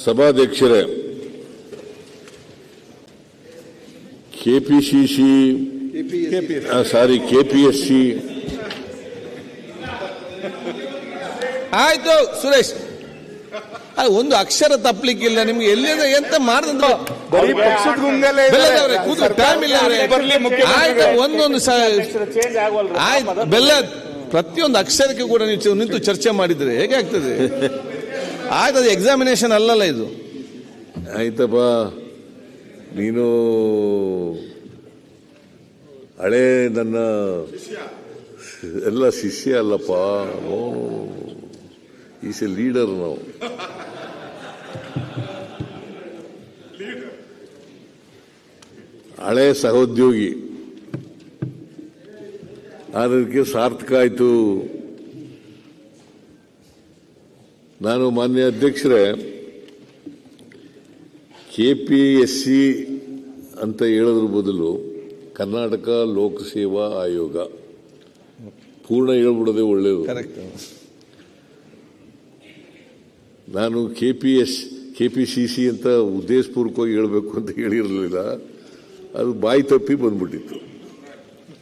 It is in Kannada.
ಸಭಾಧ್ಯಕ್ಷರೇ, ಕೆಪಿಸಿಸಿ ಕೆಪಿಎಸ್ಸಿ ಆಯ್ತು ಸುರೇಶ್, ಒಂದು ಅಕ್ಷರ ತಪ್ಪಲಿಕ್ಕಿಲ್ಲ ನಿಮ್ಗೆ. ಎಲ್ಲಿಂದ ಎಂತ ಮಾಡಿದ್ರೆ ಒಂದೊಂದು ಆಯ್ತು ಬೆಲ್ಲ ಪ್ರತಿಯೊಂದು ಅಕ್ಷರಕ್ಕೆ ಕೂಡ ನೀವು ನಿಂತು ಚರ್ಚೆ ಮಾಡಿದ್ರೆ ಹೇಗೆ ಆಗ್ತದೆ? ಆಯ್ತು, ಅದು ಎಕ್ಸಾಮಿನೇಷನ್ ಅಲ್ಲಲ್ಲ ಇದು. ಆಯ್ತಪ್ಪ, ನೀನು ಹಳೆ ನನ್ನ ಎಲ್ಲ ಶಿಷ್ಯ ಅಲ್ಲಪ್ಪ, ಈಸ್ ಎ ಲೀಡರ್. ನಾವು ಹಳೆ ಸಹೋದ್ಯೋಗಿ, ಅದಕ್ಕೆ ಸಾರ್ಥಕ ಆಯಿತು. ನಾನು ಮಾನ್ಯ ಅಧ್ಯಕ್ಷರೇ, ಕೆಪಿಎಸ್ಸಿ ಅಂತ ಹೇಳೋದ್ರ ಬದಲು ಕರ್ನಾಟಕ ಲೋಕಸೇವಾ ಆಯೋಗ ಪೂರ್ಣ ಹೇಳ್ಬಿಡೋದೇ ಒಳ್ಳೆಯದು. ನಾನು ಕೆಪಿಸಿಸಿ ಅಂತ ಉದ್ದೇಶಪೂರ್ವಕವಾಗಿ ಹೇಳಬೇಕು ಅಂತ ಹೇಳಿರಲಿಲ್ಲ, ಅದು ಬಾಯಿ ತಪ್ಪಿ ಬಂದ್ಬಿಟ್ಟಿತ್ತು.